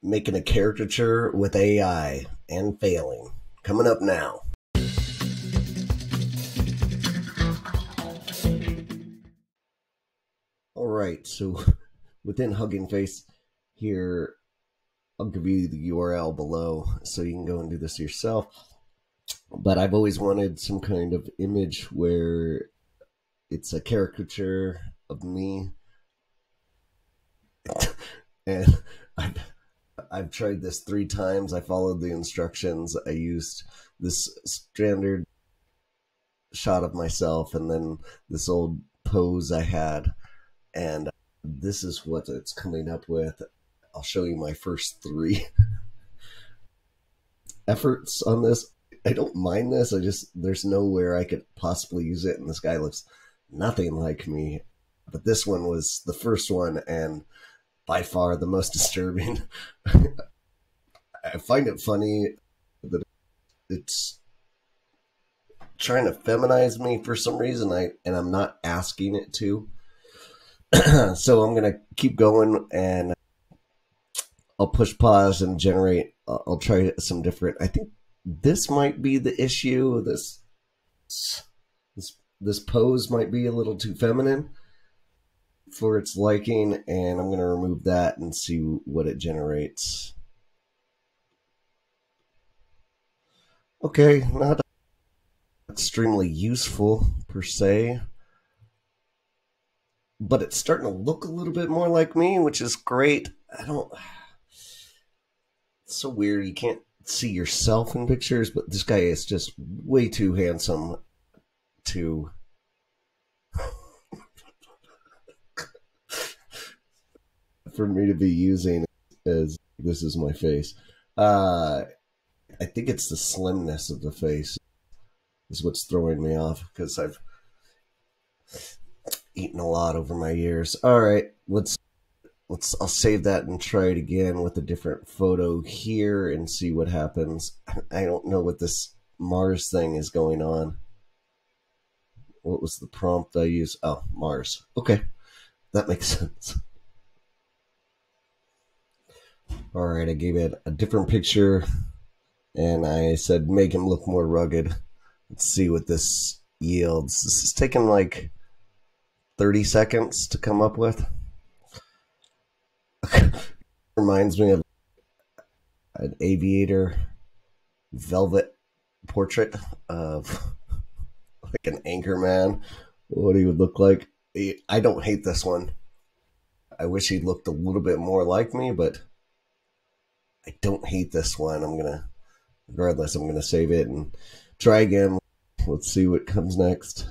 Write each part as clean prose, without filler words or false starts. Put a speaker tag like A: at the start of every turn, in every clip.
A: Making a caricature with AI and failing. Coming up now. All right, so within Huggingface here, I'll give you the URL below so you can go and do this yourself. But I've always wanted some kind of image where it's a caricature of me, and I've tried this 3 times. I followed the instructions. I used this standard shot of myself and then this old pose I had, and this is what it's coming up with. I'll show you my first 3 efforts on this. I don't mind this. There's nowhere I could possibly use it, and this guy looks nothing like me. But this one was the first one, and by far the most disturbing. I find it funny that it's trying to feminize me for some reason, and I'm not asking it to. So I'm gonna keep going, and I'll push pause and generate. I'll try some different. I think this might be the issue. This pose might be a little too feminine for its liking, and I'm going to remove that and see what it generates. Okay, not extremely useful per se, but it's starting to look a little bit more like me, which is great. It's so weird. You can't see yourself in pictures, but this guy is just way too handsome to for me to be using as this is my face. I think it's the slimness of the face is what's throwing me off, because I've eaten a lot over my years. All right, I'll save that and try it again with a different photo here and see what happens. I don't know what this Mars thing is going on. What was the prompt I used? Oh, Mars. Okay, that makes sense. All right, I gave it a different picture, and I said make him look more rugged. Let's see what this yields. This is taking like 30 seconds to come up with. Reminds me of an aviator velvet portrait of like an anchor man, what he would look like. I don't hate this one. I wish he looked a little bit more like me, but I don't hate this one. Regardless, I'm gonna save it and try again. Let's see what comes next.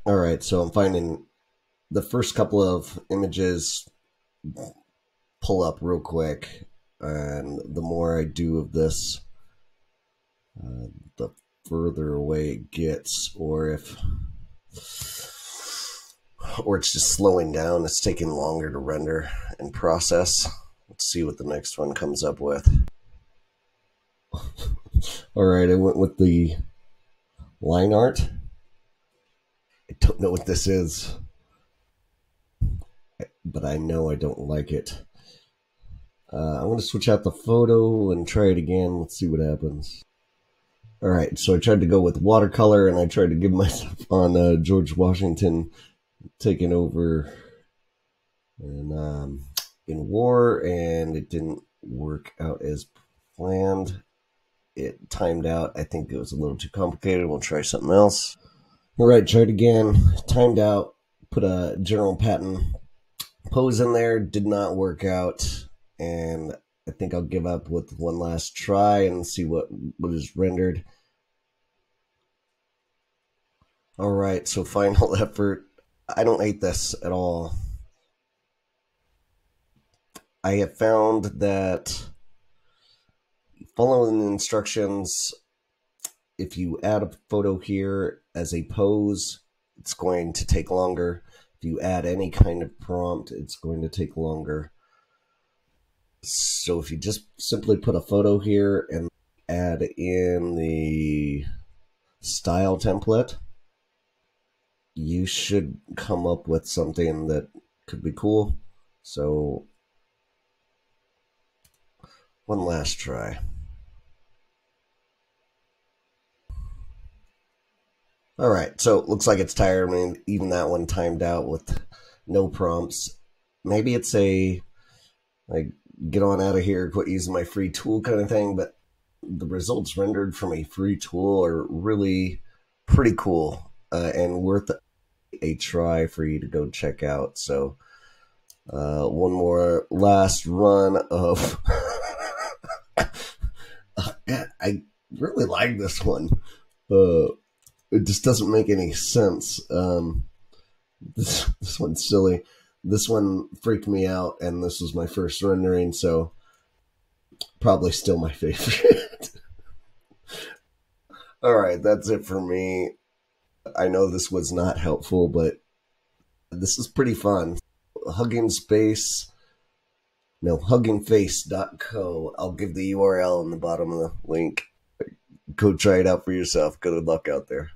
A: All right, so I'm finding the first couple of images pull up real quick, and the more I do of this, the further away it gets, or it's just slowing down. It's taking longer to render and process. Let's see what the next one comes up with. All right, I went with the line art. I don't know what this is, but I know I don't like it. I'm going to switch out the photo and try it again. Let's see what happens. All right, so I tried to go with watercolor, and I tried to give myself on George Washington taking over in war, and it didn't work out as planned. It timed out. I think it was a little too complicated. We'll try something else. All right, tried again. Timed out. Put a general pattern pose in there. Did not work out. And I think I'll give up with one last try and see what is rendered. All right, so final effort. I don't hate this at all. I have found that following the instructions, if you add a photo here as a pose, it's going to take longer. If you add any kind of prompt, it's going to take longer. So if you just simply put a photo here and add in the style template, you should come up with something that could be cool. So One last try. All right, so it looks like it's tired. I mean, even that one timed out with no prompts. Maybe it's a like get on out of here, quit using my free tool kind of thing. But the results rendered from a free tool are really pretty cool and worth a try for you to go check out. So one more last run of. I really like this one. It just doesn't make any sense. This one's silly. This one freaked me out, and this was my first rendering, so probably still my favorite. All right, that's it for me. I know this was not helpful, but this is pretty fun. Huggingface.co. I'll give the URL in the bottom of the link. Go try it out for yourself. Good luck out there.